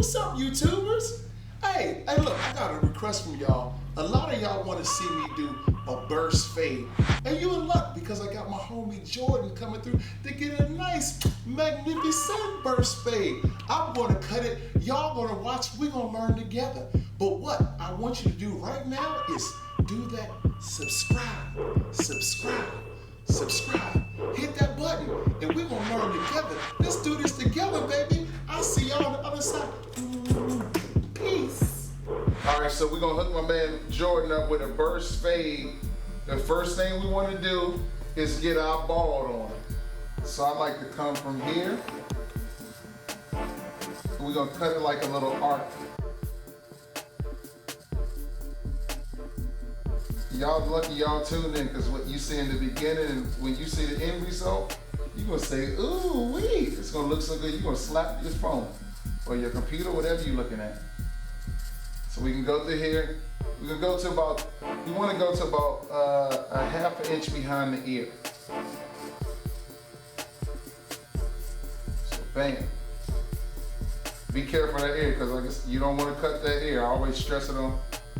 What's up, YouTubers? Hey, look, I got a request from y'all. A lot of y'all want to see me do a burst fade. And you in luck because I got my homie Jordan coming through to get a nice, magnificent burst fade. I'm going to cut it. Y'all going to watch. We're going to learn together. But what I want you to do right now is do that subscribe. Hit that button and we're going to learn together. Let's do this together, baby. I'll see y'all on the other side. Peace. All right, so we're going to hook my man Jordan up with a burst fade. The first thing we want to do is get our bald on. So I like to come from here. We're going to cut it like a little arc. Y'all lucky y'all tuned in, because what you see in the beginning and when you see the end result, you're going to say, ooh wee, it's going to look so good. You're going to slap your phone or your computer, whatever you're looking at. So we can go through here. We can go to about, we want to go to about a half an inch behind the ear. So bam. Be careful of that ear, because I guess you don't want to cut that ear. I always stress it on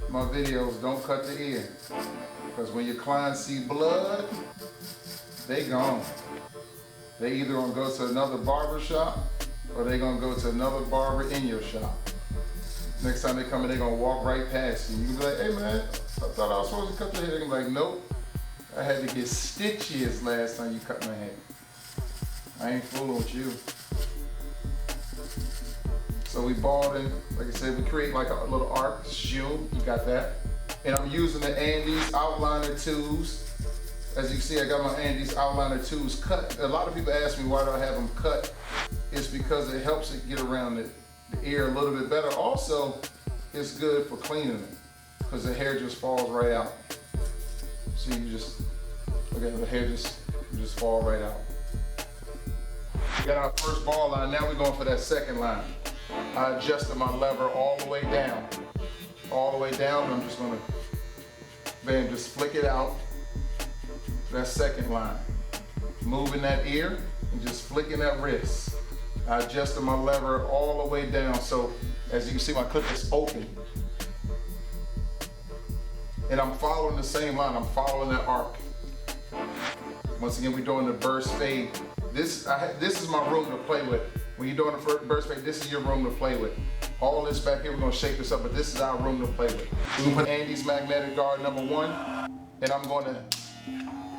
my videos, don't cut the ear. Because when your clients see blood, they gone. They either gonna go to another barber shop or they gonna go to another barber in your shop. Next time they come in, they gonna walk right past you. You can be like, hey man, I thought I was supposed to cut the hair. They gonna be like, nope, I had to get stitches last time you cut my hair. I ain't fooling with you. So we balding, like I said, we create like a little arc, shoe, you got that. And I'm using the Andes outliner tools. As you can see, I got my Andes outliner tools cut. A lot of people ask me why do I have them cut. It's because it helps it get around the ear a little bit better. Also, it's good for cleaning it, because the hair just falls right out. See, you just, look at the hair just fall right out. We got our first ball line, now we're going for that second line. I adjusted my lever all the way down. All the way down, I'm just gonna, bam, just flick it out. That second line. Moving that ear and just flicking that wrist. I adjusted my lever all the way down, so as you can see, my clip is open. And I'm following the same line, I'm following that arc. Once again, we're doing the burst fade. This is my room to play with. When you're doing the burst fade, this is your room to play with. All this back here, we're gonna shape this up, but this is our room to play with. We're gonna put Andy's magnetic guard #1, and I'm gonna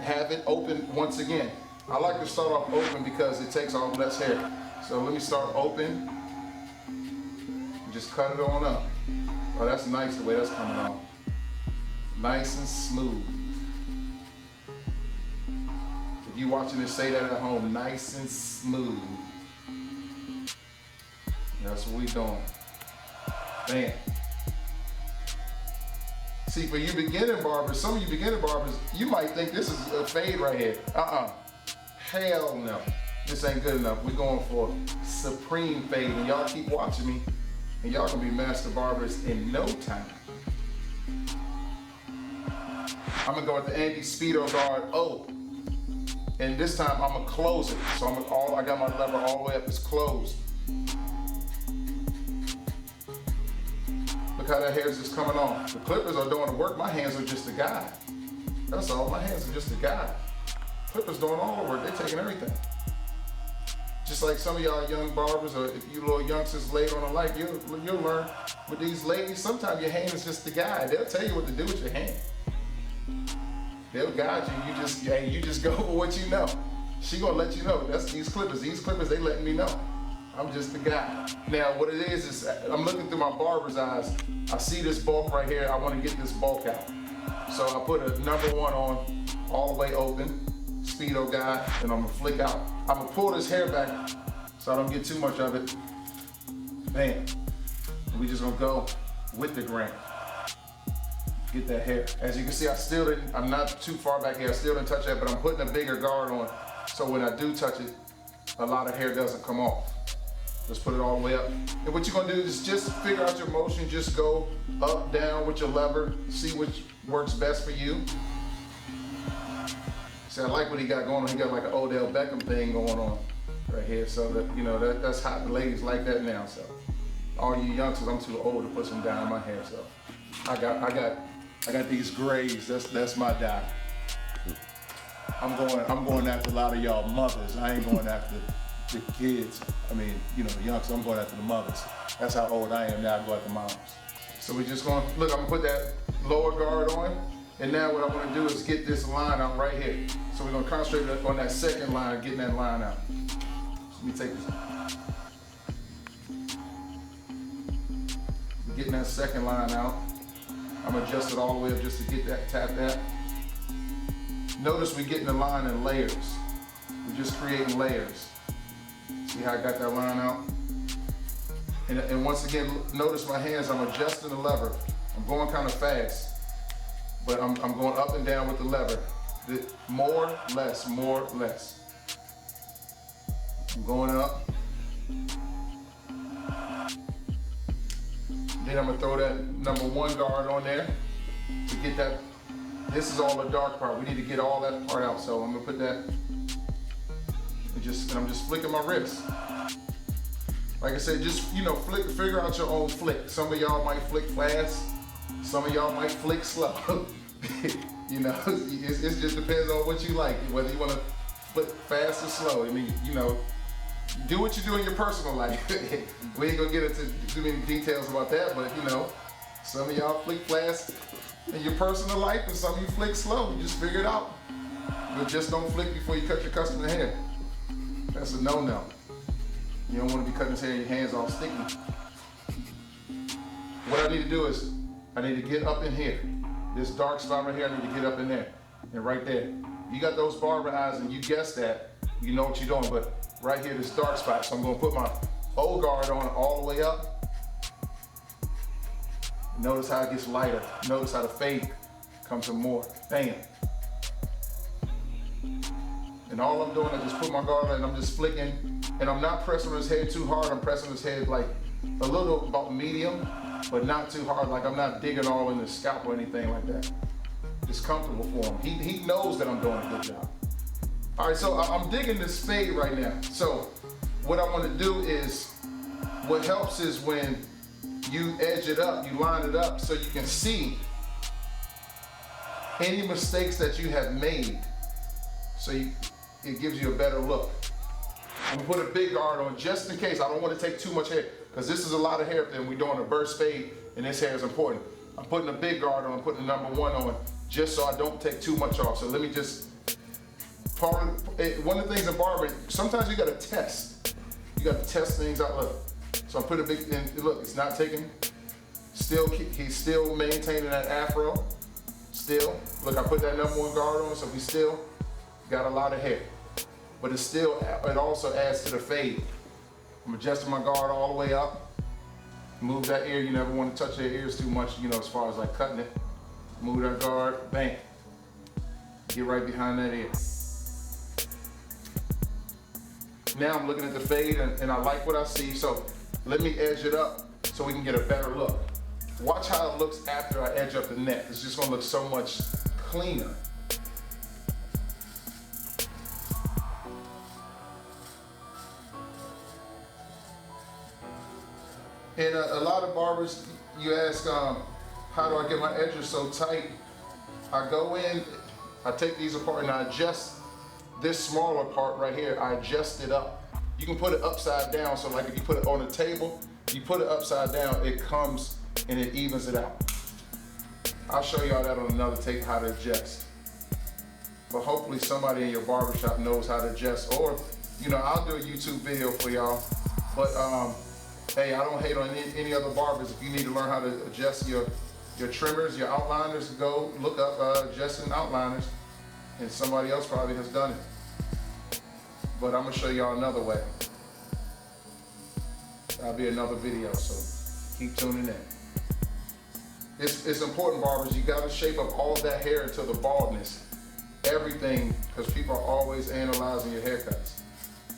have it open once again. I like to start off open because it takes off less hair. So let me start open, just cut it on up. Oh, that's nice the way that's coming off. Nice and smooth. If you watching this, say that at home, nice and smooth. That's what we doing. Bam. See, for you beginner barbers, some of you beginner barbers, you might think this is a fade right here. Hell no. This ain't good enough. We're going for supreme fade. And y'all keep watching me, and y'all gonna be master barbers in no time. I'm gonna go with the Andy Speedo Guard O. And this time I'm gonna close it. So I got my lever all the way up, it's closed. Look how that hair is just coming off. The clippers are doing the work, my hands are just a guide. That's all, my hands are just a guide. Clippers doing all the work, they're taking everything. Just like some of y'all young barbers, or if you little youngsters late on in life, you'll learn with these ladies, sometimes your hand is just a guide. They'll tell you what to do with your hand. They'll guide you, you just go with what you know. She gonna let you know, that's these clippers, they letting me know. I'm just the guy. Now what it is I'm looking through my barber's eyes. I see this bulk right here, I wanna get this bulk out. So I put a #1 on, all the way open, Speedo guy, and I'm gonna flick out. I'm gonna pull this hair back so I don't get too much of it. Bam. We just gonna go with the grain. Get that hair. As you can see, I'm not too far back here, I still didn't touch that, but I'm putting a bigger guard on, so when I do touch it, a lot of hair doesn't come off. Just put it all the way up. And what you're gonna do is just figure out your motion, just go up, down with your lever, see which works best for you. See, I like what he got going on. He got like an Odell Beckham thing going on right here. So that, you know, that's hot. The ladies like that now, so. All you youngsters, I'm too old to put some dye in my hair, so I got these grays. That's my dye. I'm going after a lot of y'all mothers. I ain't going after the kids. I mean, you know, the youngsters. I'm going after the mothers. That's how old I am now. I go after moms. So we're just going. Look, I'm gonna put that lower guard on, and now what I want to do is get this line out right here. So we're gonna concentrate on that second line, getting that line out. So let me take this. Getting that second line out. I'm adjusting all the way up just to get that, tap that. Notice we're getting the line in layers. We're just creating layers. See how I got that line out? And once again, notice my hands, I'm adjusting the lever. I'm going kind of fast, but I'm going up and down with the lever. More, less, more, less. I'm going up. Then I'm gonna throw that number 1 guard on there to get that. This is all the dark part. We need to get all that part out. So I'm gonna put that, and I'm just flicking my wrist. Like I said, just, you know, figure out your own flick. Some of y'all might flick fast. Some of y'all might flick slow. You know, it just depends on what you like, whether you wanna flick fast or slow. I mean, you know, do what you do in your personal life. We ain't gonna get into too many details about that, but you know, some of y'all flick fast in your personal life and some of you flick slow. You just figure it out. But just don't flick before you cut your customer hair. That's a no-no. You don't want to be cutting his hair and your hands all sticky. What I need to do is, I need to get up in here. This dark spot right here, I need to get up in there. And right there. You got those barber eyes and you guessed that, you know what you're doing, but right here, this dark spot. So I'm gonna put my old guard on all the way up. Notice how it gets lighter. Notice how the fade comes to more. Bam. And all I'm doing is just put my guard on and I'm just flicking. And I'm not pressing on his head too hard. I'm pressing his head like a little about medium, but not too hard. Like I'm not digging all in the scalp or anything like that. It's comfortable for him. He knows that I'm doing a good job. All right, so I'm digging this fade right now. So what I want to do is, what helps is when you edge it up, you line it up so you can see any mistakes that you have made. So it gives you a better look. I'm gonna put a big guard on just in case. I don't want to take too much hair because this is a lot of hair and we're doing a burst fade and this hair is important. I'm putting a big guard on, I'm putting the number 1 on just so I don't take too much off. So let me just, one of the things in barbering, sometimes you gotta test. You gotta test things out. Look. So I put a big, and look, it's not taking, he's still maintaining that afro. Still, look, I put that number 1 guard on, so we still got a lot of hair. But it also adds to the fade. I'm adjusting my guard all the way up. Move that ear, you never want to touch your ears too much, you know, as far as like cutting it. Move that guard, bang. Get right behind that ear. Now I'm looking at the fade and I like what I see, so let me edge it up so we can get a better look. Watch how it looks after I edge up the neck. It's just gonna look so much cleaner. And a lot of barbers, you ask, how do I get my edges so tight? I go in, I take these apart and I adjust this smaller part right here, I adjust it up. You can put it upside down, so like if you put it on a table, you put it upside down, it comes and it evens it out. I'll show y'all that on another tape, how to adjust. But hopefully somebody in your barbershop knows how to adjust, or, you know, I'll do a YouTube video for y'all. But hey, I don't hate on any other barbers. If you need to learn how to adjust your trimmers, your outliners, go look up adjusting outliners, and somebody else probably has done it. But I'm gonna show y'all another way. That'll be another video, so keep tuning in. It's important, barbers, you gotta shape up all of that hair into the baldness. Everything, because people are always analyzing your haircuts.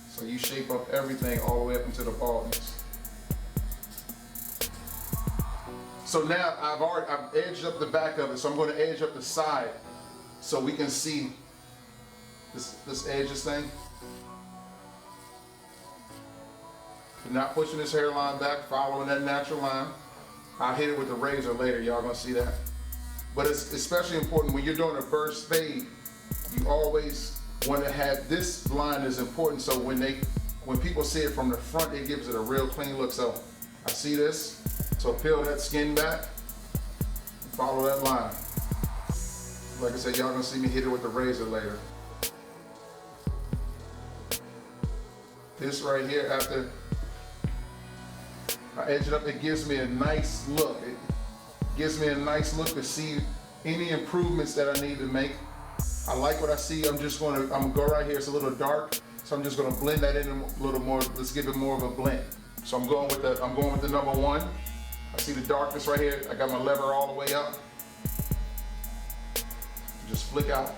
So you shape up everything all the way up into the baldness. So now I've edged up the back of it, so I'm going to edge up the side so we can see this edge, this thing. Not pushing this hairline back, following that natural line. I'll hit it with the razor later, y'all gonna see that. But it's especially important when you're doing a burst fade, you always want to have, this line is important so when people see it from the front, it gives it a real clean look. So I see this, so peel that skin back, follow that line. Like I said, y'all gonna see me hit it with the razor later. This right here, after I edge it up, it gives me a nice look. It gives me a nice look to see any improvements that I need to make. I like what I see. I'm gonna go right here. It's a little dark, so I'm just gonna blend that in a little more. Let's give it more of a blend. So I'm going with the number one. I see the darkness right here. I got my lever all the way up. Just flick out,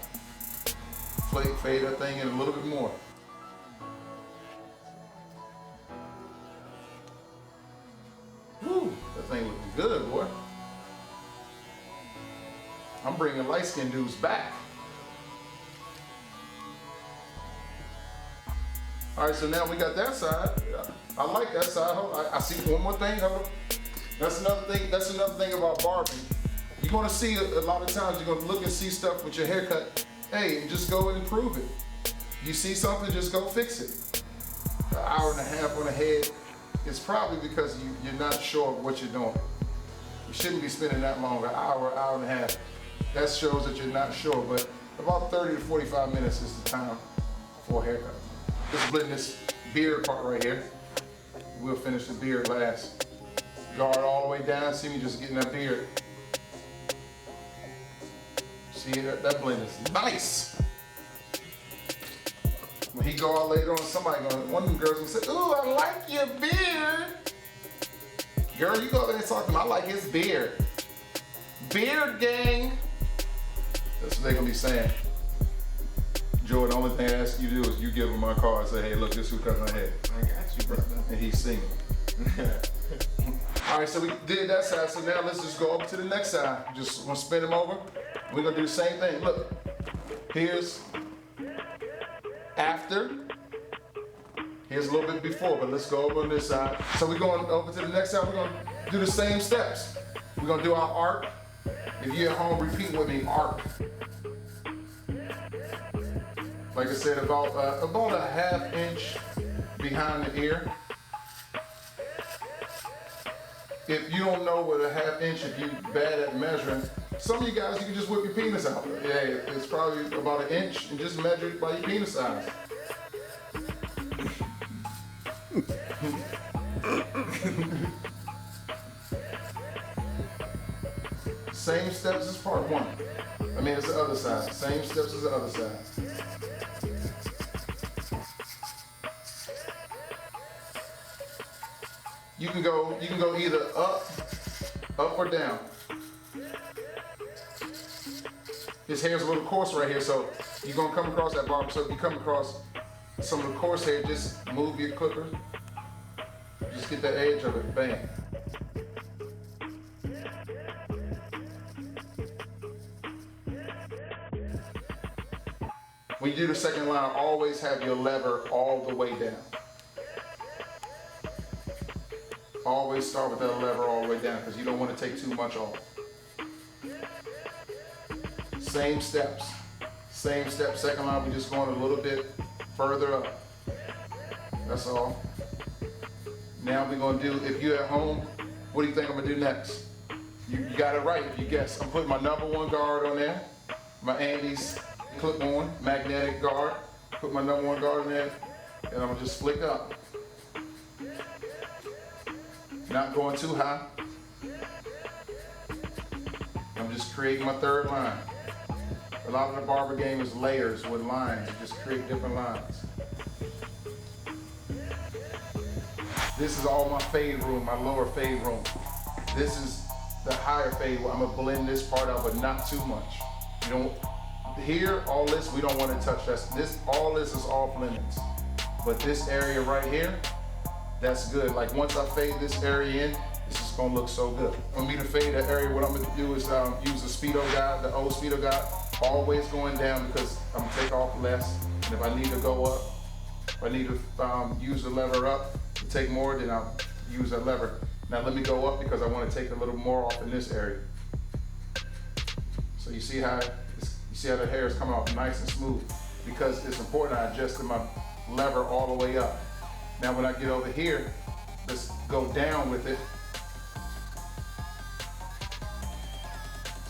fade that thing in a little bit more. Woo, that thing looking good, boy. I'm bringing light-skinned dudes back. All right, so now we got that side. I like that side. I see one more thing. That's another thing about barbering. You're gonna see a lot of times, you're gonna look and see stuff with your haircut. Hey, just go and improve it. You see something, just go fix it. An hour and a half on the head, it's probably because you're not sure of what you're doing. You shouldn't be spending that long, an hour and a half. That shows that you're not sure, but about 30 to 45 minutes is the time for a haircut. Just blend this beard part right here. We'll finish the beard last. Guard all the way down, see me just getting that beard. See, that blend is nice. When he go out later on, one of them girls will say, "Ooh, I like your beard." Girl, you go over there and talk to him, I like his beard. Beard gang. That's what they're gonna be saying. Joy, the only thing I ask you to do is you give him my card and say, "Hey, look, this who cut my hair." I got you, brother. And he's singing. All right, so we did that side, so now let's just go over to the next side. Just gonna spin him over. We're gonna do the same thing. Look, here's after. Here's a little bit before, but let's go over on this side. So we're going over to the next side. We're gonna do the same steps. We're gonna do our arc. If you're at home, repeat with me, arc. Like I said, about a ½ inch behind the ear. If you don't know what a ½ inch, if you're bad at measuring, some of you guys, you can just whip your penis out. Yeah, it's probably about an inch, and just measure it by your penis size. Same steps as part one. I mean, it's the other side. Same steps as the other side. You can go either up or down. His hair's a little coarse right here, so you're gonna come across that barber. So if you come across some of the coarse hair, just move your clipper. Just get that edge of it, bang. When you do the second line, always have your lever all the way down. Always start with that lever all the way down because you don't want to take too much off. Same steps. Same step. Second line, we're just going a little bit further up. That's all. Now we're going to do, if you're at home, what do you think I'm going to do next? You got it right if you guess. I'm putting my number one guard on there. My Andy's clip-on magnetic guard. Put my number one guard in there. And I'm going to just flick up. Not going too high. I'm just creating my third line. A lot of the barber game is layers with lines. You just create different lines. This is all my fade room, my lower fade room. This is the higher fade where I'm gonna blend this part out, but not too much. You don't, here, all this, we don't want to touch. All this is off limits. But this area right here, that's good. Like once I fade this area in, this is gonna look so good. For me to fade that area, what I'm gonna do is use the Speedo guide, the old Speedo guide, always going down because I'm gonna take off less. And if I need to go up, If I need to use the lever up to take more, then I'll use that lever. Now let me go up because I want to take a little more off in this area. So you see how the hair is coming off nice and smooth, because it's important I adjusted my lever all the way up. Now when I get over here, let's go down with it.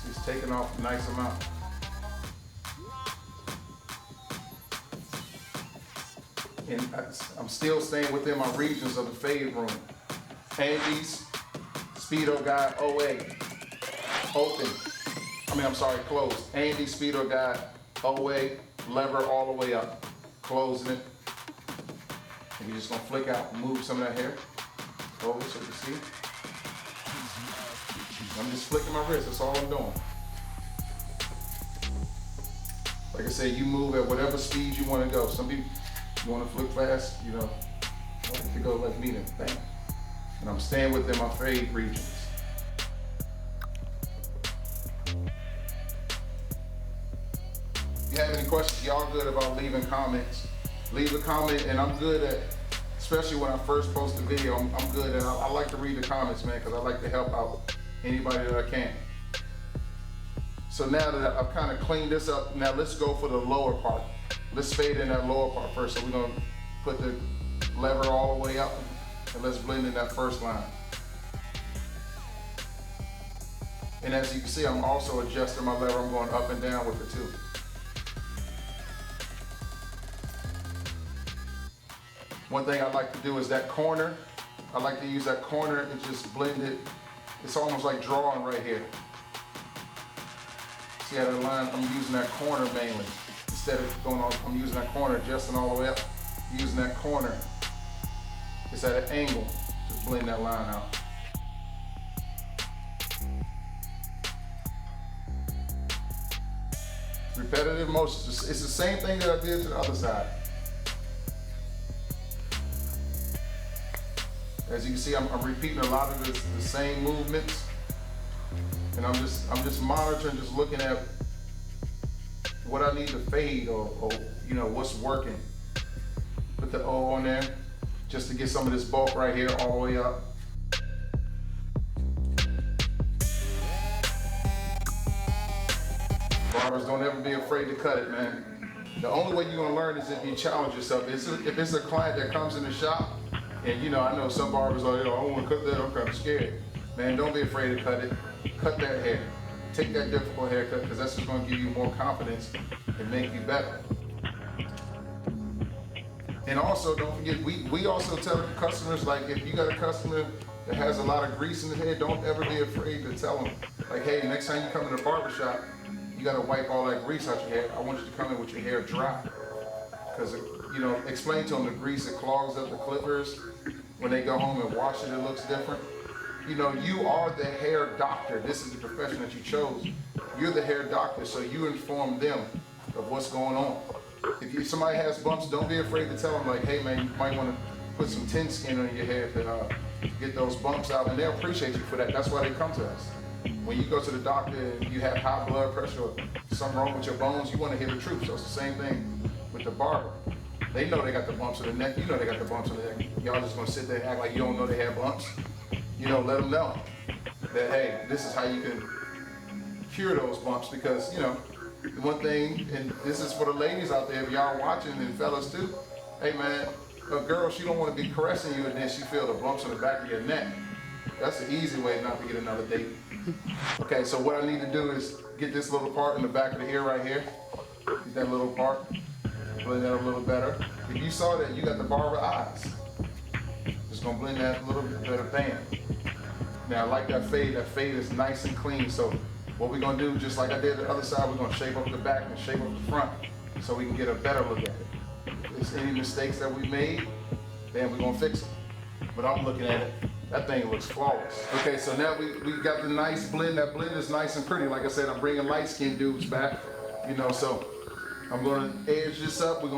See, it's taking off a nice amount. And I'm still staying within my regions of the fade room. Andy's, Speedo Guy, OA, open. Closed. Andy, Speedo Guy, OA, lever all the way up. Closing it. And we're just gonna flick out, move some of that hair over so you can see. I'm just flicking my wrist, that's all I'm doing. Like I said, you move at whatever speed you wanna go. Some people, you wanna flick fast, you know, if you go like me, then bang. And I'm staying within my fade regions. If you have any questions, y'all good about leaving comments. Leave a comment, and I'm good at, especially when I first post a video, I'm good at, I like to read the comments, man, because I like to help out anybody that I can. So now that I've kind of cleaned this up, now let's go for the lower part. Let's fade in that lower part first. So we're gonna put the lever all the way up, and let's blend in that first line. And as you can see, I'm also adjusting my lever. I'm going up and down with it too. One thing I like to do is that corner. I like to use that corner and just blend it. It's almost like drawing right here. See how that line, I'm using that corner mainly. Instead of going on, I'm using that corner, adjusting all the way up. Using that corner. It's at an angle. Just blend that line out. Repetitive motions. It's the same thing that I did to the other side. As you can see, I'm repeating a lot of the same movements, and I'm just monitoring, just looking at what I need to fade or you know what's working. Put the O on there just to get some of this bulk right here all the way up. Barbers, don't ever be afraid to cut it, man. The only way you're gonna learn is if you challenge yourself. If it's a client that comes in the shop, and you know, I know some barbers are, I don't want to cut that, I'm kind of scared. Man, don't be afraid to cut it. Cut that hair. Take that difficult haircut, because that's just going to give you more confidence and make you better. And also, don't forget, we also tell the customers, like, if you got a customer that has a lot of grease in the hair, don't ever be afraid to tell them, like, hey, next time you come to the barbershop, you got to wipe all that grease out your hair. I want you to come in with your hair dry. Because, you know, explain to them the grease, it clogs up the clippers. When they go home and wash it, it looks different. You know, you are the hair doctor. This is the profession that you chose. You're the hair doctor, so you inform them of what's going on. If somebody has bumps, don't be afraid to tell them, like, hey man, you might want to put some tin skin on your hair to get those bumps out, and they'll appreciate you for that. That's why they come to us. When you go to the doctor and you have high blood pressure or something wrong with your bones, you want to hear the truth. So it's the same thing with the barber. They know they got the bumps on the neck. You know they got the bumps on the neck. Y'all just gonna sit there and act like you don't know they have bumps. You know, let them know that, hey, this is how you can cure those bumps, because, you know, one thing, and this is for the ladies out there, if y'all watching, and fellas too, hey man, a girl, she don't want to be caressing you and then she feel the bumps on the back of your neck. That's the easy way not to get another date. Okay, so what I need to do is get this little part in the back of the ear right here. Get that little part. Blend that a little better. If you saw that, you got the barber eyes. Just gonna blend that a little bit better, bam. Now I like that fade. That fade is nice and clean. So what we're gonna do, just like I did the other side, we're gonna shape up the back and shape up the front so we can get a better look at it. If there's any mistakes that we made, then we're gonna fix them. But I'm looking at it, that thing looks flawless. Okay, so now we got the nice blend. That blend is nice and pretty. Like I said, I'm bringing light-skinned dudes back, you know, so I'm gonna edge this up. We're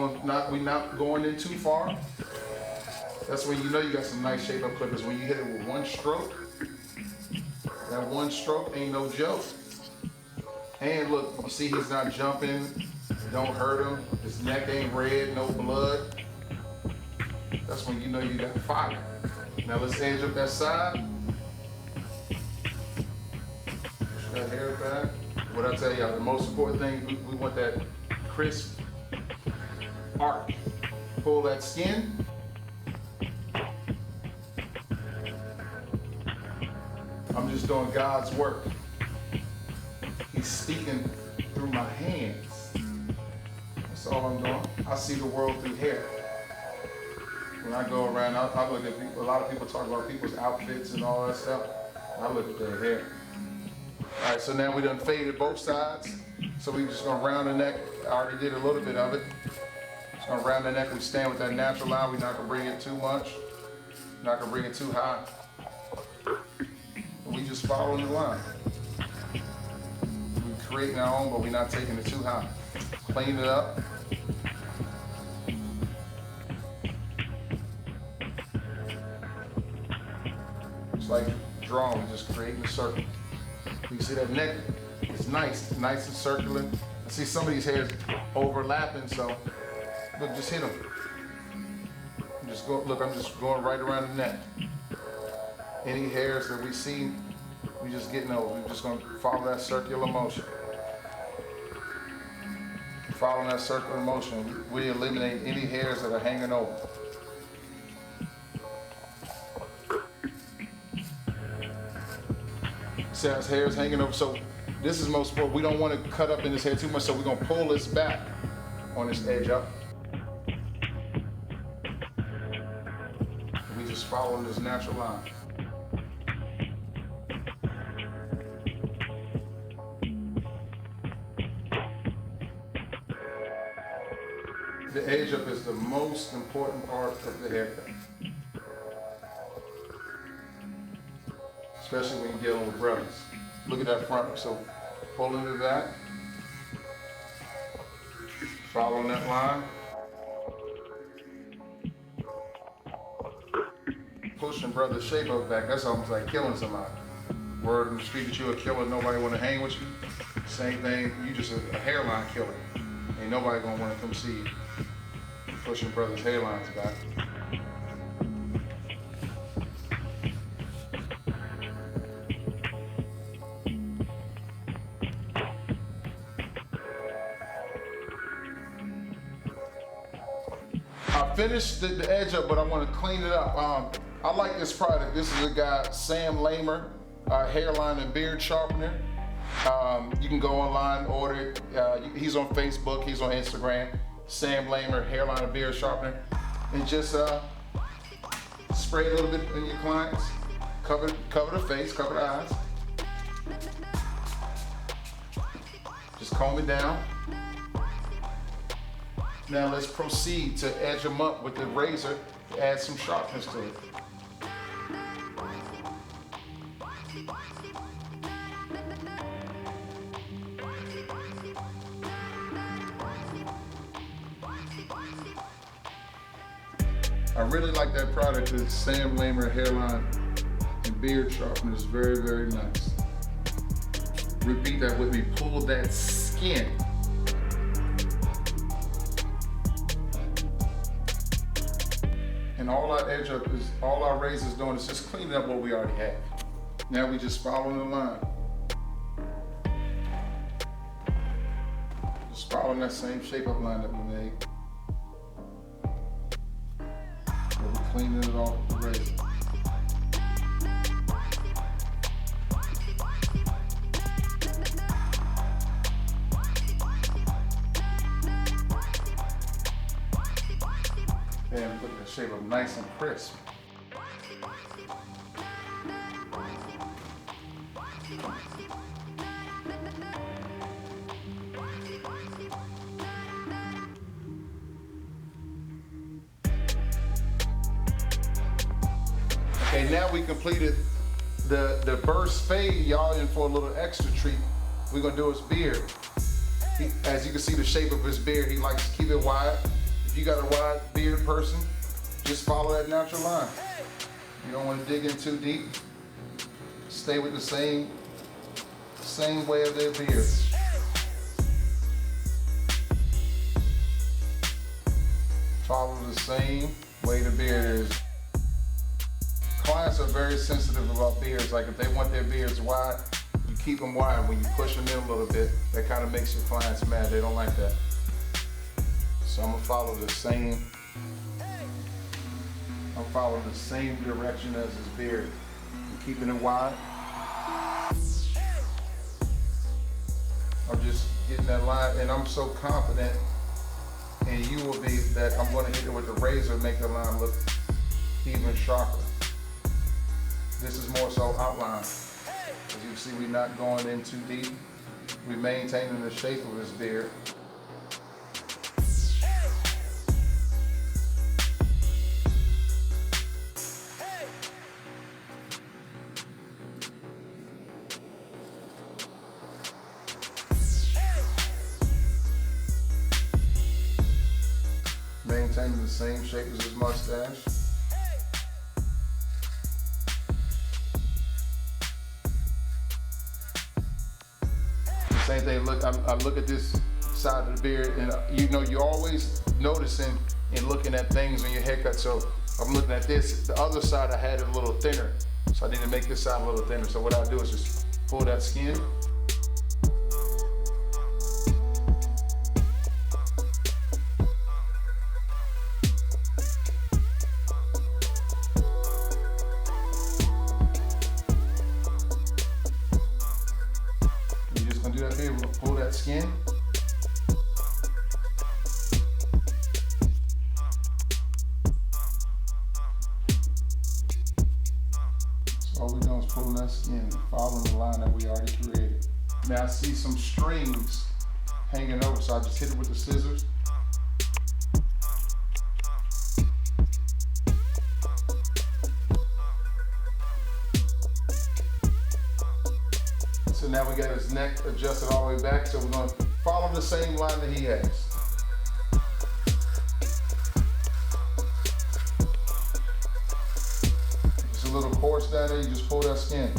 not going in too far. That's when you know you got some nice shape up clippers. When you hit it with one stroke, that one stroke ain't no joke. And look, you see he's not jumping, don't hurt him. His neck ain't red, no blood. That's when you know you got fire. Now let's edge up that side. Push that hair back. What I tell y'all, the most important thing, we want that crisp arc. Pull that skin. I'm just doing God's work. He's speaking through my hands. That's all I'm doing. I see the world through hair. When I go around, I look at people, a lot of people talk about people's outfits and all that stuff. I look at their hair. All right, so now we done faded both sides. So we just gonna round the neck. I already did a little bit of it. Just gonna round the neck. We stand with that natural line. We're not gonna bring it too much. Not gonna bring it too high. We just following the line. We're creating our own, but we're not taking it too high. Clean it up. It's like drawing, just creating a circle. You can see that neck is nice and circular. I see some of these hairs overlapping, so look, just hit them. Just go, look, I'm just going right around the neck. Any hairs that we see, we just getting over. We're just gonna follow that circular motion. Following that circular motion, we eliminate any hairs that are hanging over. See how his hair is hanging over? So this is most important. We don't want to cut up in this hair too much, so we're gonna pull this back on this edge up. We just follow this natural line. The edge up is the most important part of the haircut. Especially when you're dealing with brothers. Look at that front. So pull into that. Following that line. Pushing brother's shape up back. That's almost like killing somebody. Word in the street that you're a killer, nobody want to hang with you. Same thing, you just a hairline killer. Ain't nobody gonna want to come see you. Pushing brothers' hairlines back. I finished the edge up, but I want to clean it up. I like this product. This is a guy, Sam Lamer, hairline and beard sharpener. You can go online, order it. He's on Facebook, he's on Instagram. Sam Lamer, hairline and beard sharpener. And just spray a little bit in your clients. Cover the face, cover the eyes. Just comb it down. Now let's proceed to edge them up with the razor to add some sharpness to it. I really like that product. It's Sam Lamer hairline and beard sharpener. It's very, very nice. Repeat that with me. Pull that skin. And all our edge up is, all our razors doing is just cleaning up what we already have. Now we just following the line. Just following that same shape up line that we made. We're cleaning it off with the razor. And look at the shape up nice and crisp. Okay, now we completed the burst fade, y'all, and for a little extra treat, we're gonna do his beard. As you can see the shape of his beard, he likes to keep it wide. If you got a wide beard person, just follow that natural line. You don't want to dig in too deep. Stay with the same way of their beard. Follow the same way the beard is. Clients are very sensitive about beards. Like if they want their beards wide, you keep them wide. When you push them in a little bit, that kind of makes your clients mad. They don't like that. So I'm gonna follow the same. I'm following the same direction as his beard. I'm keeping it wide. I'm just getting that line, and I'm so confident, and you will be, that I'm gonna hit it with the razor and make the line look even sharper. This is more so outline. As you see, we're not going in too deep. We're maintaining the shape of his beard. Maintaining the same shape as his mustache. Same thing, look, I look at this side of the beard, and you know, you're always noticing and looking at things on your haircut. So I'm looking at this, the other side I had it a little thinner. So I need to make this side a little thinner. So what I'll do is just pull that skin. Pull that skin. So all we're doing is pulling that skin, following the line that we already created. Now I see some strings hanging over, so I just hit it with the scissors. So now we got his neck adjusted all the way back, so we're gonna follow the same line that he has. Just a little coarse down there, you just pull that skin.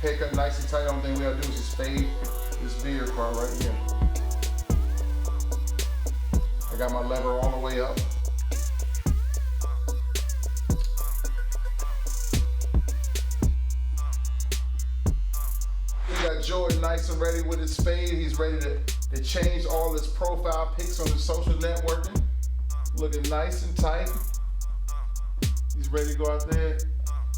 Haircut nice and tight. The only thing we gotta do is just fade this beard part right here. I got my lever all the way up. We got Jordan nice and ready with his fade. He's ready to change all his profile pics on his social networking. Looking nice and tight. He's ready to go out there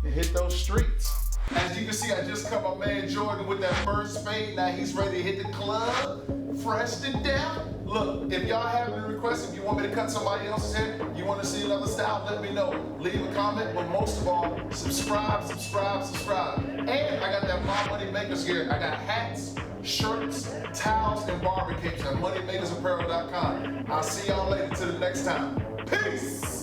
and hit those streets. As you can see, I just cut my man Jordan with that first fade. Now he's ready to hit the club, fresh to death. Look, if y'all have any requests, if you want me to cut somebody else's hair, you want to see another style, let me know. Leave a comment, but most of all, subscribe, subscribe, subscribe. And I got that My Money Makers gear. I got hats, shirts, towels, and barber capes at moneymakersapparel.com. I'll see y'all later till the next time. Peace!